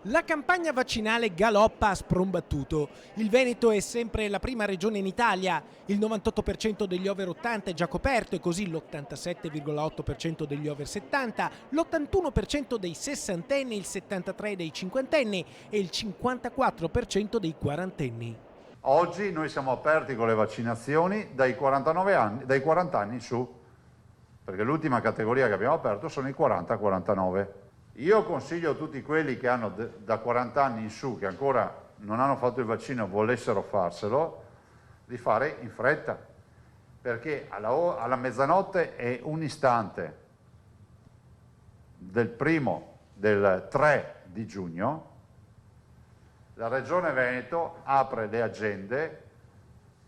La campagna vaccinale galoppa a sprombattuto. Il Veneto è sempre la prima regione in Italia. Il 98% degli over 80 è già coperto e così l'87,8% degli over 70, l'81% dei sessantenni, il 73% dei cinquantenni e il 54% dei quarantenni. Oggi noi siamo aperti con le vaccinazioni dai 49 anni, dai 40 anni in su, perché l'ultima categoria che abbiamo aperto sono i 40-49. Io consiglio a tutti quelli che hanno da 40 anni in su, che ancora non hanno fatto il vaccino e volessero farselo, di fare in fretta, perché alla mezzanotte è un istante del 3 di giugno, la Regione Veneto apre le agende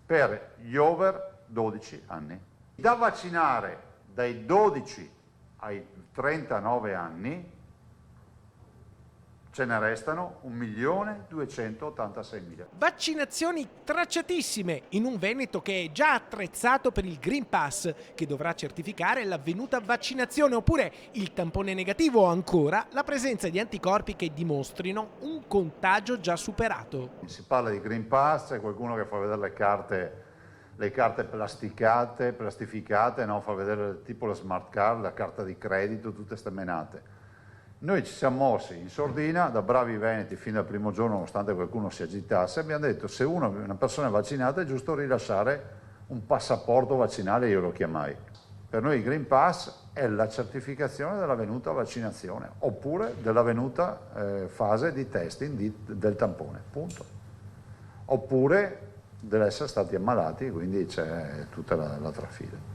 per gli over 12 anni. Da vaccinare dai 12 ai 39 anni ce ne restano 1.286.000. Vaccinazioni tracciatissime in un Veneto che è già attrezzato per il Green Pass, che dovrà certificare l'avvenuta vaccinazione, oppure il tampone negativo o ancora la presenza di anticorpi che dimostrino un contagio già superato. Si parla di Green Pass, c'è qualcuno che fa vedere le carte plastificate, no? Fa vedere tipo la smart card, la carta di credito, tutte ste menate. Noi ci siamo mossi in sordina, da bravi veneti, fin dal primo giorno, nonostante qualcuno si agitasse, abbiamo detto se una persona è vaccinata è giusto rilasciare un passaporto vaccinale, io lo chiamai. Per noi il Green Pass è la certificazione dell'avvenuta vaccinazione, oppure dell'avvenuta fase di testing del tampone, punto. Oppure dell'essere stati ammalati, quindi c'è tutta la trafila.